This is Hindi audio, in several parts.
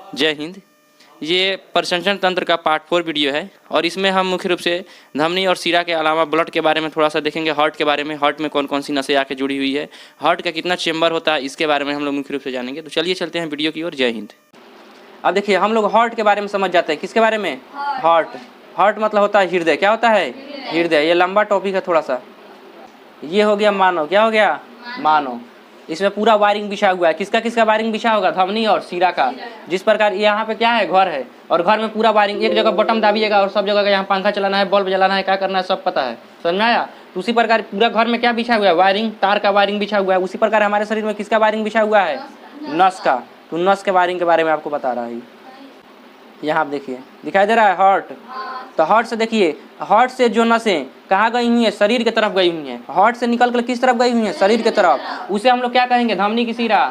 जय हिंद। ये प्रशंसन तंत्र का पार्ट 4 वीडियो है और इसमें हम मुख्य रूप से धमनी और शिरा के अलावा ब्लड के बारे में थोड़ा सा देखेंगे। हार्ट के बारे में, हार्ट में कौन कौन सी नसें आके जुड़ी हुई है, हार्ट का कितना चेंबर होता है, इसके बारे में हम लोग मुख्य रूप से जानेंगे। तो चलिए चलते हैं वीडियो की ओर। जय हिंद। अब देखिए, हम लोग हार्ट के बारे में समझ जाते हैं। किसके बारे में? हार्ट। हार्ट मतलब होता है हृदय। क्या होता है? हृदय। ये लंबा टॉपिक है थोड़ा सा। ये हो गया मानव। क्या हो गया? मानव। इसमें पूरा वायरिंग बिछा हुआ है। किसका किसका वायरिंग बिछा होगा? धमनी और शिरा का। जिस प्रकार यहाँ पे क्या है, घर है और घर में पूरा वायरिंग, एक जगह बटन दाबिएगा और सब जगह का यहाँ पंखा चलाना है, बल्ब जलाना है, क्या करना है, सब पता है। समझ में आया? तो उसी प्रकार पूरा घर में क्या बिछा हुआ है? वायरिंग, तार का वायरिंग बिछा हुआ है। उसी प्रकार हमारे शरीर में किसका वायरिंग बिछा हुआ है? नस का। तो नस के वायरिंग के बारे में आपको बता रहा है। यहाँ आप देखिए, दिखाई दे रहा है हार्ट। तो हार्ट से देखिए, हार्ट से जो नसें कहाँ गई हुई है? शरीर की तरफ गई हुई हैं। हार्ट से निकल कर किस तरफ गई हुई है? शरीर की तरफ। उसे हम लोग क्या कहेंगे? धमनी की शिरा।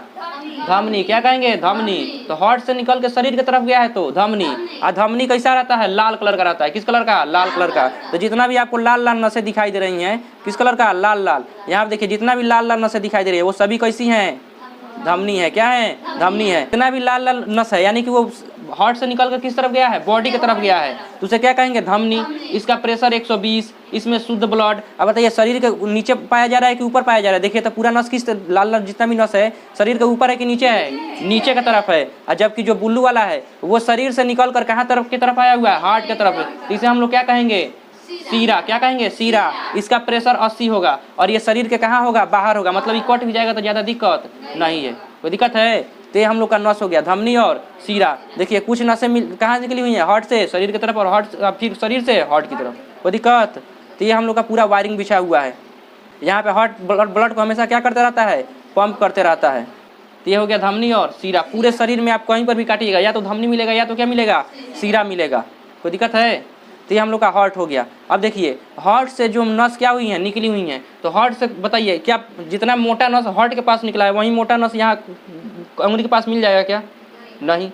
धमनी। क्या कहेंगे? धमनी। तो हार्ट से निकल के शरीर की तरफ गया है तो धमनी। और धमनी कैसा रहता है? लाल कलर का रहता है। किस कलर का? लाल कलर का। तो जितना भी आपको लाल लाल नसें दिखाई दे रही हैं, किस कलर का? लाल लाल। यहाँ आप देखिए, जितना भी लाल लाल नसें दिखाई दे रही है वो सभी कैसी हैं? धमनी है। क्या है? धमनी है। इतना भी लाल लाल नस है, यानी कि वो हार्ट से निकल कर किस तरफ गया है? बॉडी की तरफ गया है, तो उसे क्या कहेंगे? धमनी। इसका प्रेशर 120, इसमें शुद्ध ब्लड। अब बताइए, शरीर के नीचे पाया जा रहा है कि ऊपर पाया जा रहा है? देखिए तो पूरा नस किस लाल लाल जितना भी नस है शरीर के ऊपर है कि नीचे है? नीचे की तरफ है। और जबकि जो बुल्लू वाला है वो शरीर से निकल कर कहाँ तरफ की तरफ आया हुआ है? हार्ट की तरफ। तो इसे हम लोग क्या कहेंगे? सीरा। क्या कहेंगे? सीरा। इसका प्रेशर 80 होगा और ये शरीर के कहाँ होगा? बाहर होगा। मतलब ये कट भी जाएगा तो ज्यादा दिक्कत नहीं है। कोई दिक्कत है? तो ये हम लोग का नस हो गया, धमनी और सीरा। देखिए, कुछ नसें कहाँ निकली हुई हैं? हार्ट से शरीर की तरफ और हार्ट फिर शरीर से हार्ट की तरफ। कोई दिक्कत? तो ये हम लोग का पूरा वायरिंग बिछा हुआ है। यहाँ पे हार्ट ब्लड को हमेशा क्या करते रहता है? पंप करते रहता है। तो ये हो गया धमनी और सीरा। पूरे शरीर में आप कहीं पर भी काटिएगा, या तो धमनी मिलेगा या तो क्या मिलेगा? सीरा मिलेगा। कोई दिक्कत है? तो ये हम लोग का हार्ट हो गया। अब देखिए, हार्ट से जो नस क्या हुई है? निकली हुई हैं। तो हार्ट से बताइए, क्या जितना मोटा नस हार्ट के पास निकला है वही मोटा नस यहाँ अंगुली के पास मिल जाएगा क्या? नहीं।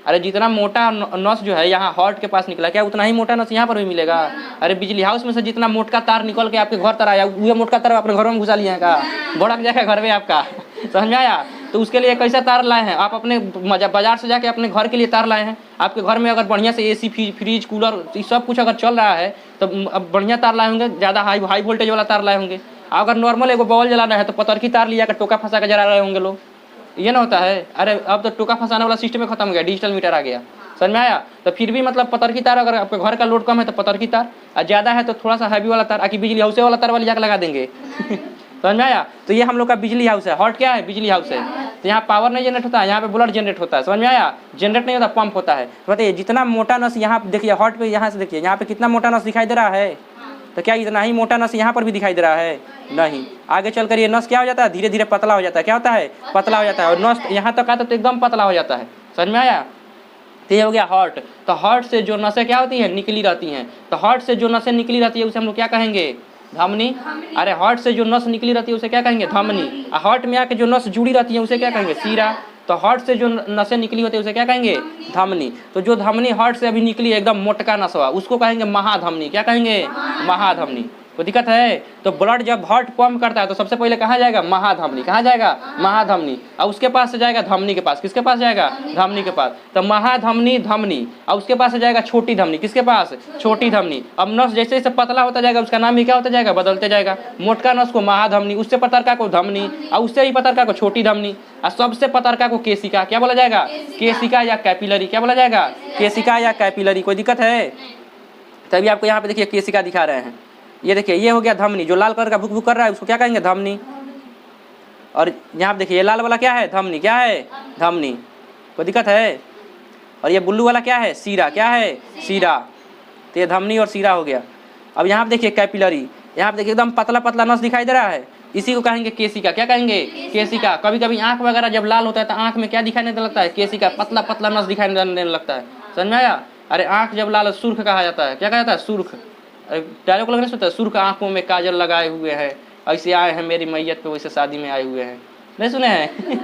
अरे जितना मोटा नस जो है यहाँ हार्ट के पास निकला, क्या उतना ही मोटा नस यहाँ पर भी मिलेगा? अरे बिजली हाउस में से जितना मोटका तार निकल के आपके घर तर आया, वह मोटका तार अपने घरों में घुसा लिए हैं का? भड़क जाएगा घर में आपका। समझ में आया? तो उसके लिए कैसा तार लाए हैं आप? अपने बाजार से जाके अपने घर के लिए तार लाए हैं। आपके घर में अगर बढ़िया से एसी, फ्रिज, कूलर, सब कुछ अगर चल रहा है तो अब बढ़िया तार लाए होंगे, ज़्यादा हाई वोल्टेज वाला तार लाए होंगे। अगर नॉर्मल एगो बॉल जलाना है तो पतरकी तार लिया कर टोका फंसा कर जला रहे होंगे लोग। ये ना होता है? अरे अब तो टोका फंसाने वाला सिस्टम ही खत्म हो गया, डिजिटल मीटर आ गया। समझ में आया? तो फिर भी मतलब पतरकी तार, अगर आपके घर का लोड कम है तो पतरकी तार, और ज़्यादा है तो थोड़ा सा हैवी वाला तार, आकि बिजली हाउस वाला तार वाली जाकर लगा देंगे। समझ में आया? तो ये हम लोग का बिजली हाउस है। हार्ट क्या है? बिजली हाउस है। तो यहाँ पावर नहीं जनरेट होता है, यहाँ पे ब्लड जनरेट होता है। समझ में आया? जनरेट नहीं होता, पंप होता है। बताइए, जितना मोटा नस यहाँ देखिए हार्ट पे, यहाँ से देखिए यहाँ पे कितना मोटा नस दिखाई दे रहा है? तो क्या इतना ही मोटा नस यहाँ पर भी दिखाई दे रहा है? नहीं। आगे चलकर ये नस क्या हो जाता है? धीरे धीरे पतला हो जाता है। क्या होता है? पतला हो जाता है। और नस यहाँ तक आता है तो एकदम पतला हो जाता है। समझ में आया? तो ये हो गया हार्ट। तो हार्ट से जो नसें क्या होती हैं? निकली रहती हैं। तो हार्ट से जो नसें निकली रहती है उसे हम लोग क्या कहेंगे? धमनी। अरे हार्ट से जो नस निकली रहती है उसे क्या कहेंगे? धमनी। हार्ट में आके जो नस जुड़ी रहती है उसे क्या कहेंगे? सीरा। तो हार्ट से जो नसें निकली होती है उसे क्या कहेंगे? धमनी। तो जो धमनी हार्ट से अभी निकली है एकदम मोटका नसवा, उसको कहेंगे महाधमनी। क्या कहेंगे? महाधमनी। कोई दिक्कत है? तो ब्लड जब हार्ट पंप करता है तो सबसे पहले कहाँ जाएगा? महाधमनी। कहाँ जाएगा? महाधमनी। और उसके पास से जाएगा धमनी के पास। किसके पास जाएगा? धमनी के पास। तो महाधमनी, धमनी, और उसके पास से जाएगा छोटी धमनी। किसके पास? छोटी धमनी। अब नस जैसे जैसे पतला होता जाएगा उसका नाम भी क्या होता जाएगा? बदलते जाएगा। मोटका नस को महाधमनी, उससे पतरका को धमनी, और उससे ही पतरका को छोटी धमनी, और सबसे पतरका को केशिका। क्या बोला जाएगा? केशिका या कैपिलरी। क्या बोला जाएगा? केशिका या कैपिलरी। कोई दिक्कत है? तभी आपको यहाँ पे देखिए केशिका दिखा रहे हैं। ये देखिए, ये हो गया धमनी। जो लाल कलर का भुक भुक कर रहा है उसको क्या कहेंगे? धमनी। और यहाँ पे देखिए, ये लाल वाला क्या है? धमनी। क्या है? धमनी। कोई दिक्कत है? और ये ब्लू वाला क्या है? सीरा। क्या है? सीरा। तो ये धमनी और सीरा हो गया। अब यहाँ पे देखिए कैपिलरी। यहाँ पे देखिए एकदम पतला पतला नस दिखाई दे रहा है, इसी को कहेंगे केशिका। क्या कहेंगे? केशिका। कभी कभी आँख वगैरह जब लाल होता है तो आँख में क्या दिखाई देने लगता है? केशिका। पतला पतला नस दिखाई देने लगता है। समझ में आया? अरे आँख जब लाल, सुर्ख कहा जाता है। क्या कहा जाता है? सुर्ख। डायलॉग लगने सुनता है, सुर्ख आंखों में काजल लगाए हुए हैं, ऐसे आए हैं मेरी मैयत पे वैसे शादी में आए हुए हैं। नहीं सुने हैं?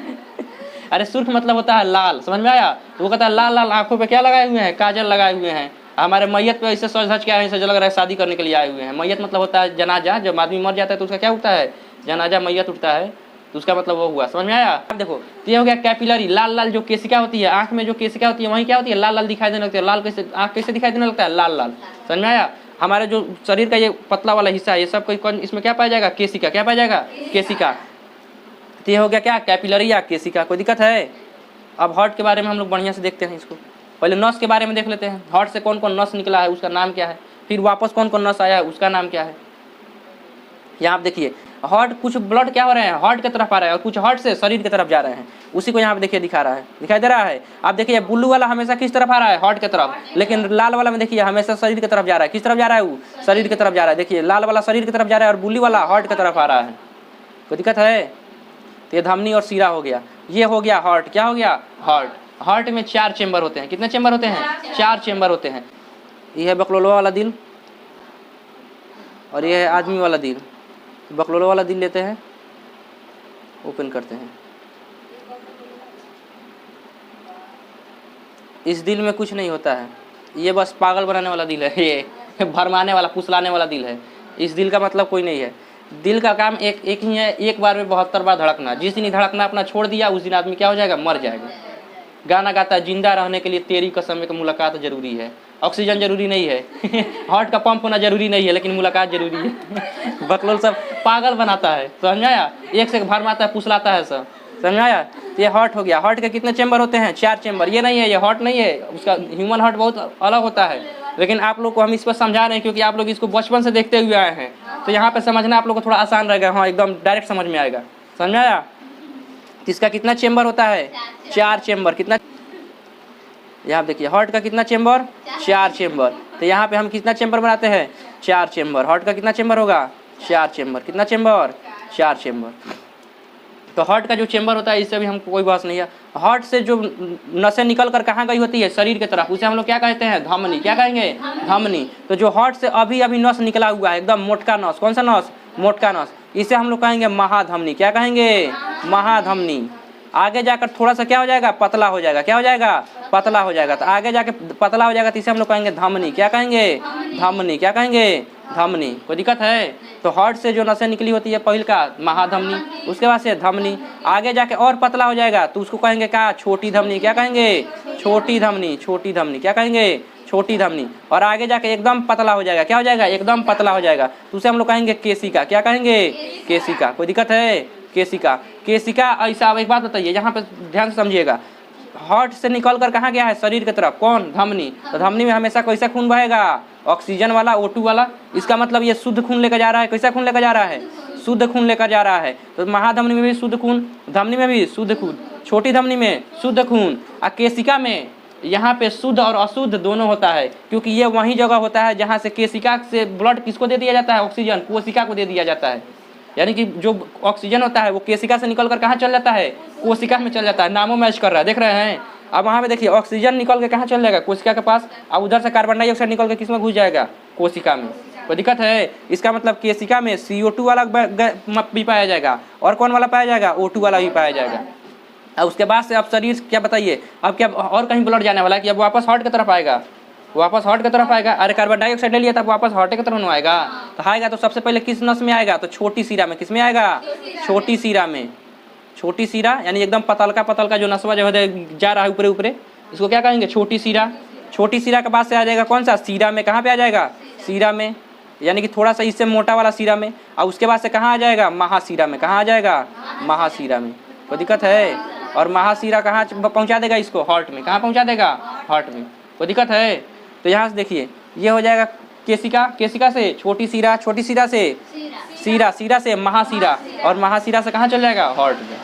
अरे सुर्ख मतलब होता है लाल। समझ में आया? तो वो कहता है लाल लाल आंखों पे क्या लगाए हुए हैं? काजल लगाए हुए हैं। हमारे मैयत पे ऐसे सज धज के आए, ऐसे लग रहा है शादी करने के लिए आए हुए हैं। मैयत मतलब होता है जनाजा। जब आदमी मर जाता है तो उसका क्या उठता है? जनाजा, मैयत उठता है। तो उसका मतलब वो हुआ, समझ में आया। अब देखो तो ये हो गया कैपिलरी, लाल लाल जो केसिका होती है, आंख में जो केसिका होती है वहीं क्या होती है, लाल लाल दिखाई देने लगती है। लाल कैसे, आंख कैसे दिखाई देने लगता है, लाल लाल, समझ में आया। हमारे जो शरीर का ये पतला वाला हिस्सा है ये सब कोई इसमें क्या पाया जाएगा, केसिका, क्या पाया जाएगा, केसिका। तो ये हो गया क्या, कैपिलरी या केसिका। कोई दिक्कत है। अब हार्ट के बारे में हम लोग बढ़िया से देखते हैं इसको। पहले नस के बारे में देख लेते हैं, हार्ट से कौन कौन नस निकला है उसका नाम क्या है, फिर वापस कौन कौन नस आया है उसका नाम क्या है। यहाँ आप देखिए हार्ट, कुछ ब्लड क्या हो रहे हैं, हार्ट की तरफ आ रहा है और कुछ हार्ट से शरीर की तरफ जा रहे हैं, उसी को यहाँ पे देखिए दिखा रहा है, दिखाई दे रहा है। आप देखिए ब्लू वाला हमेशा किस तरफ आ रहा है, हार्ट की तरफ, लेकिन लाल वाला में देखिए हमेशा शरीर की तरफ जा रहा है। किस तरफ जा रहा है, वो शरीर की तरफ जा रहा है। देखिए लाल वाला शरीर की तरफ जा रहा है और ब्लू वाला हार्ट की तरफ आ रहा है। कोई दिक्कत है। तो ये धमनी और सीरा हो गया। ये हो गया हार्ट, क्या हो गया, हार्ट। हार्ट में 4 चेंबर होते हैं। कितने चेंबर होते हैं, 4 चेंबर होते हैं। ये है बकलोलवा वाला दिल और ये है आदमी वाला दिल। बकलोलवा वाला दिल लेते हैं, ओपन करते हैं। इस दिल में कुछ नहीं होता है, ये बस पागल बनाने वाला दिल है, ये भरमाने वाला, फुसलाने वाला दिल है। इस दिल का मतलब कोई नहीं है। दिल का काम एक ही है, एक बार में 72 बार धड़कना। जिस दिन धड़कना अपना छोड़ दिया उस दिन आदमी क्या हो जाएगा, मर जाएगा। गाना गाता है, जिंदा रहने के लिए तेरी कसम एक मुलाकात जरूरी है। ऑक्सीजन जरूरी नहीं है हार्ट का पंप होना जरूरी नहीं है, लेकिन मुलाकात जरूरी है बकलोल सब पागल बनाता है, समझ आया। एक से भरमाता है, फुसलाता है सब, समझ आया। ये हार्ट हो गया। हार्ट के कितने चेंबर होते हैं, 4 चेंबर। ये नहीं है, ये हार्ट नहीं है, उसका ह्यूमन हार्ट बहुत अलग होता है। लेकिन आप लोग को हम इस पर समझा रहे हैं क्योंकि आप लोग इसको बचपन से देखते हुए आए हैं, तो यहाँ पे समझना आप लोग को थोड़ा आसान रहेगा। हाँ, एकदम डायरेक्ट समझ में आएगा, समझ में आया। इसका कितना चेंबर होता है, 4 चेंबर। कितना, यहाँ देखिए हार्ट का कितना चेंबर, 4 चेंबर। तो यहाँ पे हम कितना चेंबर बनाते हैं, 4 चेंबर। हार्ट का कितना चेंबर होगा, 4 चेंबर। कितना चेंबर, 4 चेंबर। तो हार्ट का जो चेंबर होता है इससे भी हमको कोई बात नहीं है। हार्ट से जो नसें निकल कर कहाँ गई होती है, शरीर की तरफ, उसे हम लोग क्या कहते हैं, धमनी। क्या कहेंगे, धमनी। तो जो हार्ट से अभी अभी नस निकला हुआ है, एकदम मोटका नस, कौन सा नस, मोटका नस, इसे हम लोग कहेंगे महाधमनी। क्या कहेंगे, महाधमनी। आगे जाकर थोड़ा सा क्या हो जाएगा, पतला हो जाएगा। क्या हो जाएगा, पतला हो जाएगा। तो आगे जाके पतला हो जाएगा तो इसे हम लोग कहेंगे धमनी। क्या कहेंगे, धमनी। क्या कहेंगे, धमनी। कोई दिक्कत है। तो हार्ट से जो नसें निकली होती है पहल का महाधमनी, उसके बाद से धमनी। आगे जाके और पतला हो जाएगा तो उसको कहेंगे क्या, छोटी धमनी। क्या कहेंगे, छोटी धमनी। छोटी धमनी। क्या कहेंगे, छोटी धमनी। और आगे जाके एकदम पतला हो जाएगा। क्या हो जाएगा, एकदम पतला हो जाएगा तो उसे हम लोग कहेंगे केसिका। क्या कहेंगे, केसिका। कोई दिक्कत है, केसिका। केसिका ऐसा। अब एक बात बताइए, यहाँ पे ध्यान से समझिएगा। हार्ट से निकल कर कहाँ गया है, शरीर की तरफ, कौन, धमनी। तो धमनी में हमेशा कैसा खून बहेगा, ऑक्सीजन वाला, O2 वाला। इसका मतलब ये शुद्ध खून लेकर जा रहा है। कैसा खून लेकर जा रहा है, शुद्ध खून लेकर जा रहा है। तो महाधमनी में भी शुद्ध खून, धमनी में भी शुद्ध खून, छोटी धमनी में शुद्ध खून, और केसिका में यहाँ पे शुद्ध और अशुद्ध दोनों होता है, क्योंकि ये वही जगह होता है जहाँ से केसिका से ब्लड किसको दे दिया जाता है, ऑक्सीजन कोशिका को दे दिया जाता है। यानी कि जो ऑक्सीजन होता है वो केसिका से निकल कर कहाँ चल जाता है, कोशिका में चल जाता है। नामों मैच कर रहा है, देख रहे हैं। अब वहाँ पे देखिए ऑक्सीजन निकल के कहाँ चल जाएगा, कोशिका के पास। अब उधर से कार्बन डाइऑक्साइड निकल के किस में घुस जाएगा, कोशिका में। कोई दिक्कत है। इसका मतलब केशिका में CO2 वाला भी पाया जाएगा और कौन वाला पाया जाएगा, O2 वाला भी पाया जाएगा। अब उसके बाद से अब शरीर क्या बताइए, अब क्या और कहीं ब्लड जाने वाला है कि अब वापस हार्ट की तरफ आएगा, वापस हार्ट की तरफ आएगा। अरे कार्बन डाइऑक्साइड ले लिया तब वापस हार्ट की तरफ आएगा। तो आएगा तो सबसे पहले किस नस में आएगा, तो छोटी सीरा में। किस में आएगा, छोटी सीरा में। छोटी सीरा यानी एकदम पतलका पतलका जो नसवा जो है जा रहा है ऊपरे ऊपरे, इसको क्या कहेंगे, छोटी सीरा। छोटी सीरा के बाद से आ जाएगा कौन सा, सीरा में। कहाँ पे आ जाएगा, सीरा में, यानी कि थोड़ा सा इससे मोटा वाला सीरा में। और उसके बाद से कहाँ आ जाएगा, महासीरा में। कहाँ आ जाएगा, महासीरा में। कोई दिक्कत है। और महासीरा कहाँ पहुँचा देगा इसको, हार्ट में। कहाँ पहुँचा देगा, हार्ट में। कोई दिक्कत है। तो यहाँ से देखिए ये हो जाएगा केशिका, केशिका से छोटी सीरा, छोटी सीरा से सीरा, सीरा से महासीरा, और महासीरा से कहाँ चल जाएगा, हार्ट में।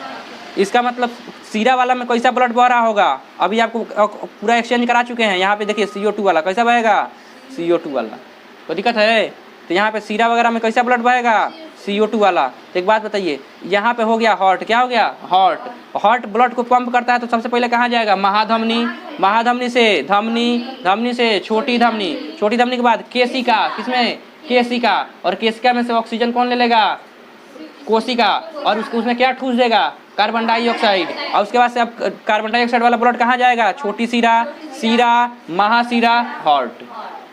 इसका मतलब सीरा वाला में कैसा ब्लड बह रहा होगा, अभी आपको पूरा एक्सचेंज करा चुके हैं। यहाँ पे देखिए CO2 वाला कैसा बहेगा, CO2 वाला। कोई दिक्कत है। तो यहाँ पे सीरा वगैरह में कैसा ब्लड बहेगा, CO2 वाला। तो एक बात बताइए, यहाँ पे हो गया हार्ट। क्या हो गया, हार्ट। हार्ट ब्लड को पंप करता है तो सबसे पहले कहाँ जाएगा, महाधमनी। महाधमनी से धमनी, धमनी से छोटी धमनी, छोटी धमनी के बाद केशिका। किसमें, केशिका। और केशिका में से ऑक्सीजन कौन ले लेगा, कोशिका। और उसमें क्या ठूस देगा, कार्बन डाइऑक्साइड। और उसके बाद से अब कार्बन डाइऑक्साइड वाला ब्लड कहाँ जाएगा, छोटी सीरा, सीरा, महासीरा, हार्ट।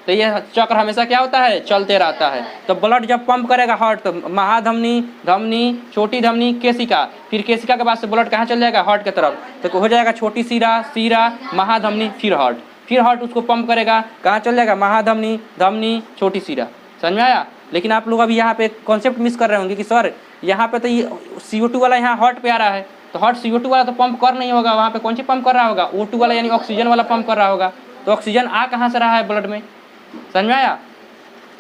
तो ये चक्र हमेशा क्या होता है, चलते रहता है। तो ब्लड जब पंप करेगा हार्ट, तो महाधमनी, धमनी, छोटी धमनी, केशिका, फिर केशिका के बाद से ब्लड कहाँ चल जाएगा, हार्ट की तरफ, तो हो जाएगा छोटी सीरा, सीरा, महाधमनी, फिर हार्ट उसको पंप करेगा, कहाँ चल जाएगा, महाधमनी, धमनी, छोटी सीरा। समझ में आया? लेकिन आप लोग अभी यहाँ पे कॉन्सेप्ट मिस कर रहे होंगे कि सर यहाँ पे तो ये CO2 वाला यहाँ हार्ट पे आ रहा है, तो हार्ट CO2 वाला तो पंप कर नहीं होगा, वहाँ पे कौन सी पंप कर रहा होगा, O2 वाला यानी ऑक्सीजन वाला पंप कर रहा होगा। तो ऑक्सीजन आ कहाँ से रहा है, ब्लड में। समझ में आया?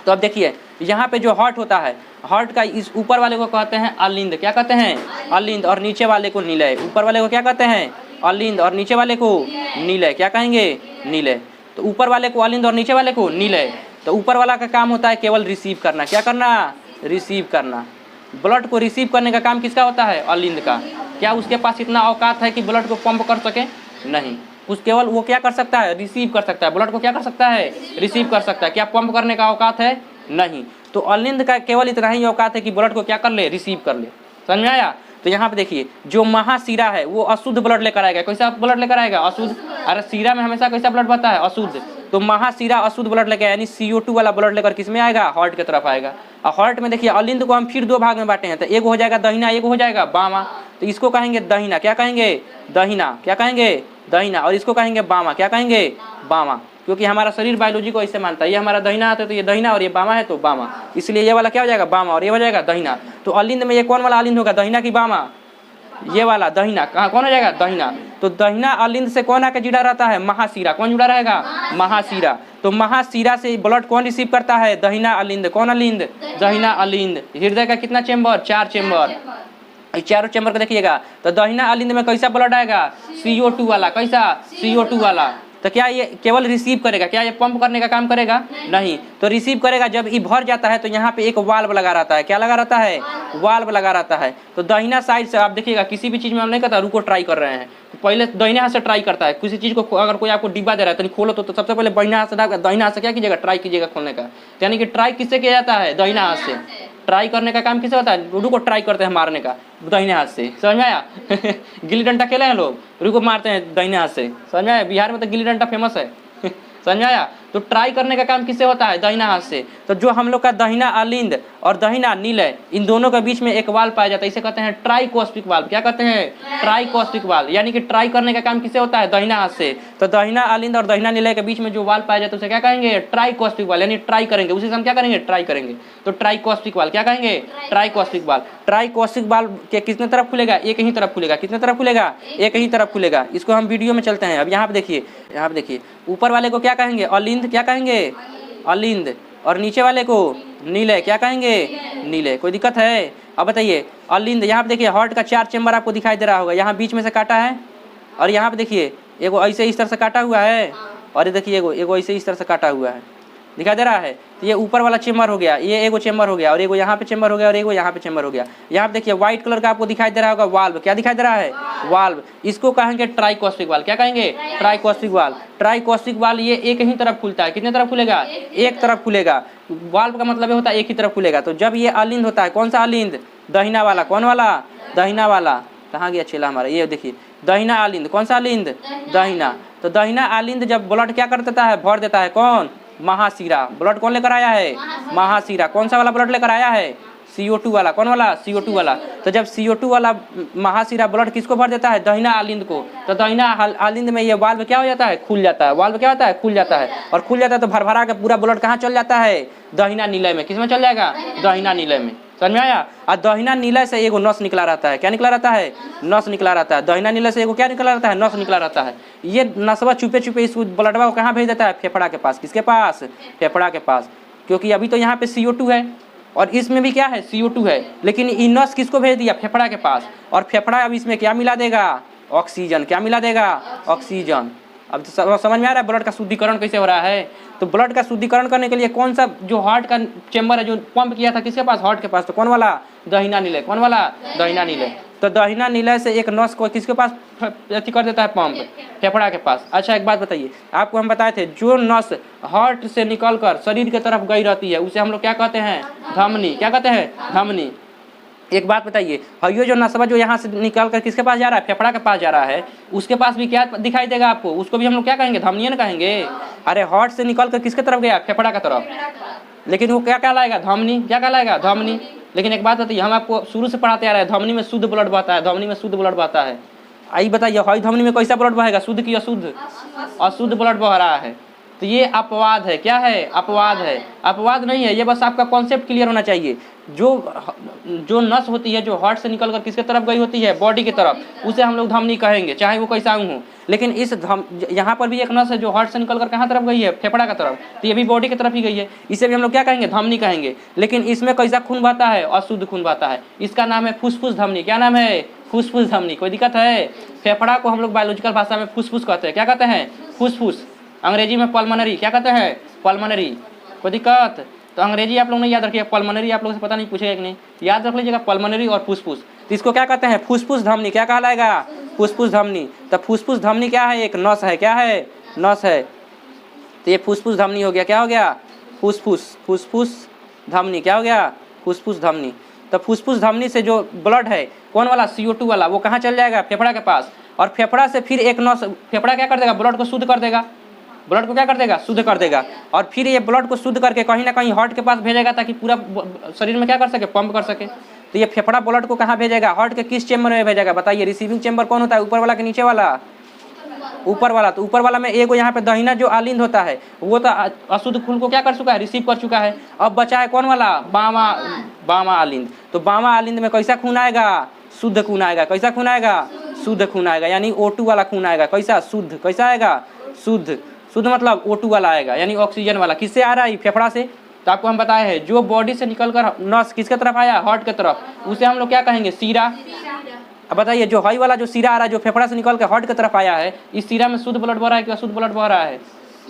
तो अब देखिए यहाँ पे जो हार्ट होता है, हार्ट का इस ऊपर वाले को कहते हैं अलिंद, क्या कहते हैं, अलिंद, और नीचे वाले को नीलय। ऊपर वाले को क्या कहते हैं, अलिंद, और नीचे वाले को नीलय, क्या कहेंगे, नीलय। तो ऊपर वाले को अलिंद और नीचे वाले को नीलय। तो ऊपर वाला का काम होता है केवल रिसीव करना, क्या करना, रिसीव करना। ब्लड को रिसीव करने का काम किसका होता है, अलिंद का। क्या उसके पास इतना औकात है कि ब्लड को पंप कर सके, नहीं। उस केवल वो क्या कर सकता है, रिसीव कर सकता है, ब्लड को क्या कर सकता है, रिसीव कर सकता है। क्या पंप करने का औकात है, नहीं। तो अलिंद का केवल इतना ही औकात है कि ब्लड को क्या कर ले, रिसीव कर ले। समझ में आया? तो यहाँ पे देखिए जो महासीरा है वो अशुद्ध ब्लड लेकर आएगा। कैसा ब्लड लेकर आएगा, अशुद्ध। अरे सीरा में हमेशा कैसा ब्लड बहता है, अशुद्ध। तो महासीरा अशुद्ध ब्लड लेकर, यानी CO2 वाला ब्लड लेकर किस में आएगा, हार्ट की तरफ आएगा। और हार्ट में देखिए अलिंद को हम फिर दो भाग में बांटे हैं, तो एक हो जाएगा दहिना, एक हो जाएगा बामा। तो इसको कहेंगे दहिना, क्या कहेंगे, दहिना, क्या कहेंगे, दहिना। और इसको कहेंगे बामा, क्या कहेंगे, बामा। क्योंकि हमारा शरीर बायोलॉजी को ऐसे मानता है, ये हमारा दहिना है तो ये दहिना, और ये बामा है तो बामा, इसलिए ये वाला क्या हो जाएगा, बामा, और ये हो जाएगा दहिना। तो अलिंद में ये कौन वाला अलिंद होगा, दहिना की बामा, ये वाला दहिना। कहाँ कौन हो जाएगा, दहिना। तो दहिना अलिंद से कौन आके जुड़ा रहता है, महासीरा। कौन जुड़ा रहेगा, महासीरा। तो महासीरा से ब्लड कौन रिसीव करता है, दहिना अलिंद। कौन अलिंद, दहिना अलिंद। हृदय का कितना चेम्बर, 4 चेम्बर। चारों चेम्बर को देखिएगा। तो दहिना अलिंद में कैसा ब्लड आएगा, CO2 वाला। कैसा, CO2 वाला। तो क्या ये केवल रिसीव करेगा, क्या ये पंप करने का काम करेगा, नहीं। तो रिसीव करेगा। जब ये भर जाता है तो यहाँ पे एक वाल्व लगा रहता है, क्या लगा रहता है, वाल्व लगा रहता है। तो दहिना साइड से आप देखिएगा, किसी भी चीज में हम नहीं कहता रुको ट्राई कर रहे हैं, तो पहले दहिना हाथ से ट्राई करता है। किसी चीज को अगर कोई आपको डिब्बा दे रहा है तो खोलो, तो सबसे पहले दहिना हाथ से क्या कीजिएगा, ट्राई कीजिएगा खोलने का। यानी कि ट्राई किससे किया जाता है, दहिना हाथ से। ट्राई करने का काम किसे होता है, रुको ट्राई करते हैं मारने का, दाहिने हाथ से। समझ में आया? गिल्ली डंडा खेले हैं लोग, रुको मारते हैं दाहिने हाथ से। समझ में आया? बिहार में तो गिल्ली डंडा फेमस है। समझ में आया? तो ट्राई करने का काम किससे होता है, दाहिना हाथ से। तो जो हम लोग का दहिना अलिंद और दहिना नीलय, इन दोनों के बीच में एक वाल्व पाया जाता है, इसे कहते हैं ट्राइकोस्पिक वाल्व। क्या कहते हैं, ट्राइकोस्पिक वाल्व। यानी कि ट्राई करने का काम किससे होता है, दाहिना हाथ से। तो दहिना अलिंद और दहिना नीलय के बीच में जो वाल्व पाया जाता है उसे क्या कहेंगे, ट्राइकोस्पिक वाल्व। यानी ट्राई करेंगे, उसी से हम क्या करेंगे, ट्राई करेंगे। तो ट्राइकोस्पिक वाल्व क्या कहेंगे, ट्राइकोस्पिक वाल्व। ट्राइकोस्पिक वाल्व के कितने तरफ खुलेगा, एक ही तरफ खुलेगा। कितने तरफ खुलेगा, एक ही तरफ खुलेगा। इसको हम वीडियो में चलते हैं। अब यहाँ पे देखिए, यहाँ पे देखिए, ऊपर वाले को क्या कहेंगे, अलिंद, क्या कहेंगे, अलिंद। और नीचे वाले को नीलय, क्या कहेंगे, नीलय। कोई दिक्कत है? अब बताइए, अलिंद। यहाँ पे देखिए हार्ट का 4 चेम्बर आपको दिखाई दे रहा होगा। यहाँ बीच में से काटा है, और यहाँ पे देखिए एगो ऐसे इस तरह से काटा हुआ है, और ये देखिए एगो ऐसे इस तरह से काटा हुआ है, दिखाई दे रहा है। तो ये ऊपर वाला चेम्बर हो गया, ये एगो चेम्बर हो गया, और एगो यहाँ पे चेम्बर हो गया, और एगो यहाँ पे चेम्बर हो गया। यहाँ पे देखिए व्हाइट कलर का आपको दिखाई दे रहा होगा वाल्व। क्या दिखाई दे रहा है, वाल्व। इसको कहेंगे ट्राइकोस्पिक वाल्व। क्या कहेंगे, ट्राइकोस्पिक वाल्व। ट्राइकोस्पिक वाल्व ये एक ही तरफ खुलता है। कितने तरफ खुलेगा, एक तरफ खुलेगा। वाल्व का मतलब होता है एक ही तरफ खुलेगा। तो जब ये अलिंद होता है, कौन सा अलिंद, दहिना वाला। कौन वाला, दहिना वाला। कहाँ गया चेला हमारा, ये देखिए दहिना अलिंद। कौन सा अलिंद, दहिना। तो दहिना अलिंद जब ब्लड क्या कर देता है, भर देता है। कौन, महासीरा। ब्लड कौन लेकर आया है, महासीरा। कौन सा वाला ब्लड लेकर आया है, CO2 वाला। कौन वाला, CO2 वाला। तो जब CO2 वाला महासीरा ब्लड किसको भर देता है, दहिना अलिंद को। तो दहिना अलिंद में ये वाल्व क्या हो जाता है, खुल जाता है। वाल्व क्या होता है, खुल जाता है। और खुल जाता है तो भर भरा के पूरा ब्लड कहाँ चल जाता है, दहिना नीलय में। किस में चल जाएगा, दहिना नीलय में। समझ में आया? और दहिना नीलय से एगो नस निकला रहता है। क्या निकला रहता है, नस निकला रहता है। दहिना नीलय से एगो क्या निकला रहता है, नस निकला रहता है। ये नसवा चुपे चुपे इस ब्लडवा को कहाँ भेज देता है, फेफड़ा के पास। किसके पास, फेफड़ा के पास। क्योंकि अभी तो यहाँ पे CO2 है, और इसमें भी क्या है, CO2 है। लेकिन ये नस किसको भेज दिया, फेफड़ा के पास। और फेफड़ा अब इसमें क्या मिला देगा, ऑक्सीजन। क्या मिला देगा, ऑक्सीजन। अब तो समझ में आ रहा है ब्लड का शुद्धिकरण कैसे हो रहा है। तो ब्लड का शुद्धिकरण करने के लिए कौन सा जो हार्ट का चेम्बर है जो पंप किया था किसके पास, हार्ट के पास। तो कौन वाला, दहिना नीलय। कौन वाला, दहिना नीलय। तो दहिना नीलय से एक नस को किसके पास अति कर देता है, पंप, फेफड़ा के पास। अच्छा एक बात बताइए, आपको हम बताए थे जो नस हार्ट से निकलकर शरीर की तरफ गई रहती है उसे हम लोग क्या कहते हैं, धमनी। क्या कहते हैं, धमनी। एक बात बताइए, ये जो नसवा जो यहाँ से निकल कर किसके पास जा रहा है, फेफड़ा के पास जा रहा है, उसके पास भी क्या दिखाई देगा आपको, उसको भी हम लोग क्या कहेंगे, धमनी न कहेंगे। अरे हार्ट से निकल कर किसके तरफ गया? फेफड़ा की तरफ। लेकिन वो क्या कहलाएगा? धमनी। क्या कहलाएगा? धमनी। लेकिन एक बात बताइए, हम आपको शुरू से पढ़ाते आ रहे हैं धमनी में शुद्ध ब्लड बहता है, धमनी में शुद्ध ब्लड बहता है। आइए बताइए, हई धमनी में कैसा ब्लड बहेगा? शुद्ध की अशुद्ध? अशुद्ध ब्लड बह रहा है। तो ये अपवाद है। क्या है? अपवाद है। अपवाद नहीं है, ये बस आपका कॉन्सेप्ट क्लियर होना चाहिए। जो नस होती है, जो हार्ट से निकल कर किसके तरफ गई होती है? बॉडी की तरफ, उसे हम लोग धमनी कहेंगे, चाहे वो कैसा हो। लेकिन इस यहाँ पर भी एक नस है जो हार्ट से निकल कर कहाँ तरफ गई है? फेफड़ा की तरफ। तो ये भी बॉडी की तरफ ही गई है, इसे भी हम लोग क्या कहेंगे? धमनी कहेंगे। लेकिन इसमें कैसा खून बहता है? अशुद्ध खून बहता है। इसका नाम है फुसफुस धमनी। क्या नाम है? फुसफुस धमनी। कोई दिक्कत है? फेफड़ा को हम लोग बायोलॉजिकल भाषा में फुसफुस कहते हैं। क्या कहते हैं? फुसफुस। अंग्रेजी में पल्मोनरी। क्या कहते हैं? पल्मोनरी। कोई दिक्कत? तो अंग्रेजी आप लोग नहीं याद रखिए, पल्मोनरी आप लोगों से पता नहीं पूछेगा कि नहीं, याद रख लीजिएगा पल्मोनरी और फुसफुस। तो इसको क्या कहते हैं? फुसफुस धमनी। क्या कहलाएगा? फुसफुस धमनी। तो फुसफुस धमनी क्या है? एक नस है। क्या है? नस है। तो ये फुसफुस धमनी हो गया। क्या हो गया? फुसफुस। फुसफुस धमनी क्या हो गया? फुसफुस धमनी। तो फुसफुस धमनी से जो ब्लड है, कौन वाला? CO2 वाला, वो कहाँ चल जाएगा? फेफड़ा के पास। और फेफड़ा से फिर एक नस, फेफड़ा क्या कर देगा? ब्लड को शुद्ध कर देगा। ब्लड को क्या कर देगा? शुद्ध कर देगा। और फिर ये ब्लड को शुद्ध करके कहीं ना कहीं हार्ट के पास भेजेगा, ताकि पूरा शरीर में क्या कर सके? पंप कर सके। तो ये फेफड़ा ब्लड को कहाँ भेजेगा? हार्ट के किस चेम्बर में भेजेगा? बताइए। रिसीविंग चेम्बर कौन होता है? ऊपर वाला कि नीचे वाला? ऊपर वाला। तो ऊपर वाला में एक यहाँ पे दहिना जो आलिंद होता है, वो तो अशुद्ध खून को क्या कर चुका है? रिसीव कर चुका है। अब बचा है कौन वाला? बामा आलिंद। तो बामा आलिंद में कैसा खून आएगा? शुद्ध खून आएगा। कैसा खून आएगा? शुद्ध खून आएगा, यानी O2 वाला खून आएगा। कैसा? शुद्ध। कैसा आएगा? शुद्ध। शुद्ध मतलब O2 वाला आएगा, यानी ऑक्सीजन वाला। किससे आ रहा है? फेफड़ा से। तो आपको हम बताए हैं, जो बॉडी से निकलकर नस किसके तरफ आया? हार्ट की तरफ, उसे हम लोग क्या कहेंगे? सीरा। अब बताइए, जो हई वाला जो सीरा आ रहा है, जो फेफड़ा से निकल के हार्ट की तरफ आया है, इस सीरा में शुद्ध ब्लड बह रहा है कि अशुद्ध ब्लड बह रहा है?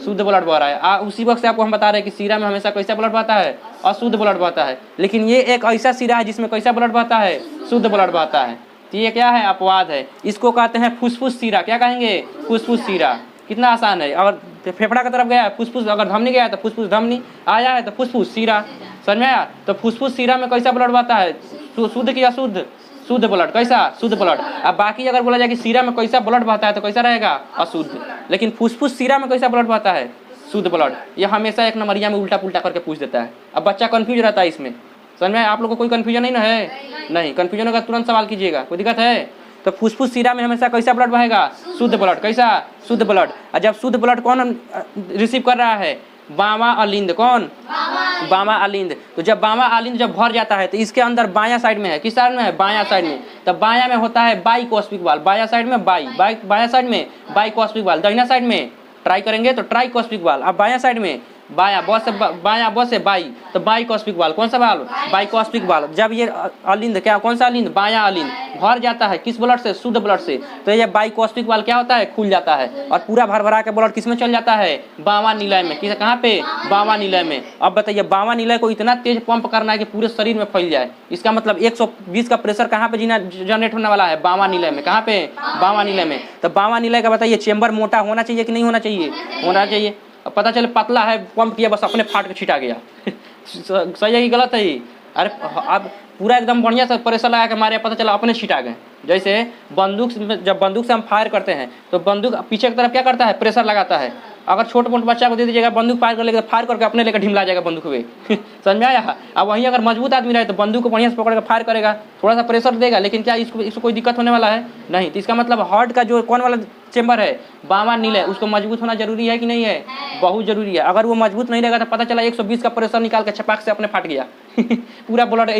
शुद्ध ब्लड बह रहा है। उसी वक्त से आपको हम बता रहे हैं कि सीरा में हमेशा कैसा ब्लड बहता है? अशुद्ध ब्लड बहता है। लेकिन ये एक ऐसा सीरा है जिसमें कैसा ब्लड बहता है? शुद्ध ब्लड बहता है। तो ये क्या है? अपवाद है। इसको कहते हैं फुसफुस सीरा। क्या कहेंगे? फुसफुस सीरा। कितना आसान है। अगर फेफड़ा की तरफ गया है फुसफुस, अगर धमनी गया है तो फुसफुस धमनी, आया है तो फुसफुस सीरा। समझ में आया? तो फुसफुस सीरा में कैसा ब्लड बहता है? शुद्ध की अशुद्ध? शुद्ध ब्लड। कैसा? शुद्ध ब्लड। अब बाकी अगर बोला जाए कि सीरा में कैसा ब्लड बहता है, तो कैसा रहेगा? अशुद्ध। लेकिन फुसफुस सीरा में कैसा ब्लड बहता है? शुद्ध ब्लड। ये हमेशा एक नंबरिया में उल्टा पुल्टा करके पूछ देता है। अब बच्चा कंफ्यूज रहता है इसमें। समझ में? आप लोग को कोई कंफ्यूजन नहीं ना है? नहीं। कंफ्यूजन होगा तुरंत सवाल कीजिएगा। कोई दिक्कत है? तो फुसफुस सीरा में हमेशा कैसा ब्लड बहेगा? शुद्ध ब्लड। कैसा? शुद्ध ब्लड। और जब शुद्ध ब्लड कौन रिसीव कर रहा है? बामा अलिंद। कौन? बामा अलिंद। तो जब बामा अलिंद जब भर जाता है, तो इसके अंदर बायां साइड में है। किस साइड में है? बायां साइड में। तो बायां में होता है बाइकोस्पिक वाल्व। बायां साइड में बायां साइड में बाइकोस्पिक वाल्व। दाहिना साइड में ट्राई करेंगे तो ट्राइकोस्पिक वाल्व। अब बायां साइड में बाया बॉस से बाई, तो बाइकोस्पिक वाल्व। कौन सा वाल्व? बाइकोस्पिक वाल्व। जब ये अलिंद, क्या कौन सा अलिंद? बायां अलिंद भर जाता है किस ब्लड से? शुद्ध ब्लड से। तो ये बाइकोस्पिक वाल्व क्या होता है? खुल जाता है और पूरा भर के ब्लड किस में चल जाता है? बामा निलय में। किस? कहाँ पे? बामा निलय में। अब बताइए, बामा निलय को इतना तेज पंप करना है कि पूरे शरीर में फैल जाए। इसका मतलब 120 का प्रेशर कहाँ पे जनरेट होने वाला है? बामा निलय में। कहाँ पे? बामा निलय में। तो बामा निलय का बताइए, चेम्बर मोटा होना चाहिए कि नहीं होना चाहिए? होना चाहिए। अब पता चले पतला है, पंप किया, बस अपने फाट के छिटा गया। सही है कि गलत है? अरे अब पूरा एकदम बढ़िया से प्रेशर लगा के मारे, पता चला अपने छिटा गए। जैसे बंदूक, जब बंदूक से हम फायर करते हैं तो बंदूक पीछे की तरफ क्या करता है? प्रेशर लगाता है। अगर छोटे मोटे बच्चा को दे दीजिएगा बंदूक फायर कर लेगा, फायर करके अपने लेकर ढिमला जाएगा बंदूक पे। समझ में आया? अब वहीं अगर मजबूत आदमी रहे तो बंदूक को बढ़िया से पकड़ कर फायर करेगा, थोड़ा सा प्रेशर देगा, लेकिन क्या इसको कोई दिक्कत होने वाला है? नहीं। तो इसका मतलब हार्ट का जो कौन वाला चेम्बर है? बामा नील है, उसको मजबूत होना जरूरी है कि नहीं है? बहुत जरूरी है। अगर वो मजबूत नहीं रहेगा तो पता चला 120 का प्रेशर निकाल के छपाक से अपने फाट गया। पूरा ब्लड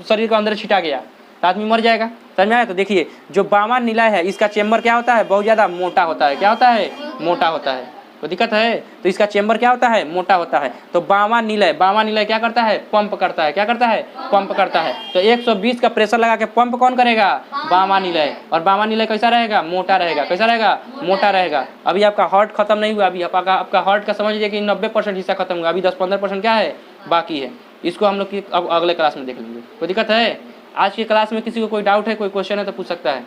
शरीर के अंदर छिटा गया, तो आदमी मर जाएगा। समझ में आया? तो देखिए, जो बामा निलय है, इसका चेम्बर क्या होता है? बहुत ज़्यादा मोटा होता है। क्या होता है? मोटा होता है। तो दिक्कत है? तो इसका चेम्बर क्या होता है? मोटा होता है। तो बामा निलय क्या करता है? पंप करता है। क्या करता है? पंप करता है। तो 120 का प्रेशर लगा के पंप कौन करेगा? बामा निलय। और बामा निलय कैसा रहेगा? मोटा रहेगा। कैसा रहेगा? मोटा रहेगा। अभी आपका हार्ट खत्म नहीं हुआ, अभी आपका हार्ट का समझ लीजिए कि 90% हिस्सा खत्म हुआ, अभी 10-15% क्या है? बाकी है। इसको हम लोग अब अगले क्लास में देख लेंगे। कोई दिक्कत है? आज की क्लास में किसी को कोई डाउट है, कोई क्वेश्चन है तो पूछ सकता है।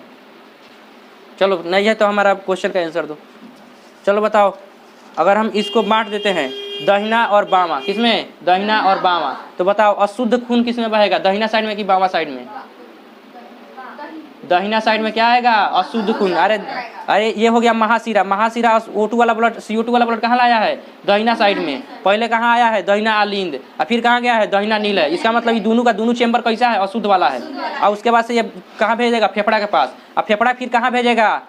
चलो, नहीं है तो हमारा क्वेश्चन का आंसर दो। चलो बताओ, अगर हम इसको बांट देते हैं दहिना और बामा, किसमें? दहिना और बामा, तो बताओ अशुद्ध खून किसमें बहेगा? दहिना साइड में कि बामा साइड में? दाहिना साइड में क्या आएगा? अशुद्ध खून। अरे ये हो गया महाशिरा। महाशिरा O2 वाला ब्लड, CO2 वाला ब्लड कहाँ लाया है? दाहिना साइड में। पहले कहाँ आया है? दाहिना आलिंद, और फिर कहाँ गया है? दाहिना नीलय। इसका मतलब ये दोनों का दोनों चेम्बर कैसा है? अशुद्ध वाला है। और उसके बाद से ये कहाँ भेजेगा? फेफड़ा के पास। अब फेफड़ा फिर कहाँ भेजेगा?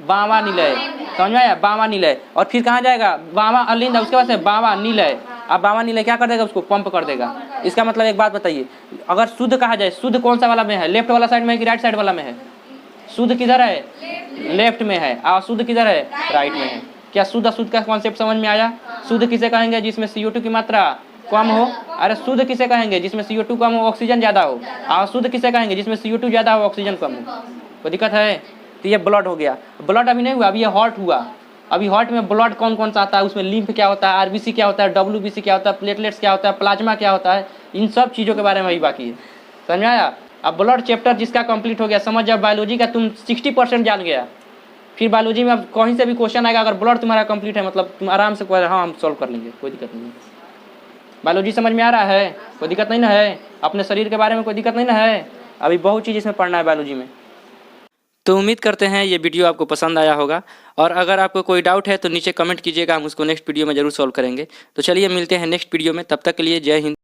बावा नीलय। समझ में आया? बावा नीलय। और फिर कहाँ जाएगा? बावा अलिंद, उसके बाद से बावा नीलय। अब बावा नीलय क्या कर देगा? उसको पंप कर देगा। इसका मतलब एक बात बताइए, अगर शुद्ध कहा जाए, शुद्ध कौन सा वाला में है? लेफ्ट वाला साइड में है कि राइट साइड वाला में है? शुद्ध किधर है? लेफ्ट में है। और अशुद्ध किधर है? राइट में है। क्या शुद्ध अशुद्ध का कॉन्सेप्ट समझ में आया? शुद्ध किसे कहेंगे? जिसमें CO2 की मात्रा कम हो। अरे शुद्ध किसे कहेंगे? जिसमें CO2 कम हो, ऑक्सीजन ज्यादा हो। और अशुद्ध किसे कहेंगे? जिसमें CO2 ज्यादा हो, ऑक्सीजन कम हो। कोई दिक्कत है? तो ये ब्लड हो गया। ब्लड अभी नहीं हुआ, अभी ये हार्ट हुआ। अभी हार्ट में ब्लड कौन कौन सा आता है? उसमें लिम्फ क्या होता है, आरबीसी क्या होता है, WBC क्या होता है, प्लेटलेट्स क्या होता है, प्लाज्मा क्या होता है, इन सब चीज़ों के बारे में अभी बाकी है। समझ में आया? अब ब्लड चैप्टर जिसका कंप्लीट हो गया, समझ जाओ बायोलॉजी का तुम 60% जान गया। फिर बायोलॉजी में अब कहीं से भी क्वेश्चन आएगा, अगर ब्लड तुम्हारा कंप्लीट है मतलब तुम आराम से हाँ हम सॉल्व कर लेंगे, कोई दिक्कत नहीं है। बायोलॉजी समझ में आ रहा है? कोई दिक्कत नहीं ना है? अपने शरीर के बारे में कोई दिक्कत नहीं ना है? अभी बहुत चीज़ इसमें पढ़ना है बायोलॉजी में। तो उम्मीद करते हैं ये वीडियो आपको पसंद आया होगा, और अगर आपको कोई डाउट है तो नीचे कमेंट कीजिएगा, हम उसको नेक्स्ट वीडियो में जरूर सॉल्व करेंगे। तो चलिए मिलते हैं नेक्स्ट वीडियो में, तब तक के लिए जय हिंद।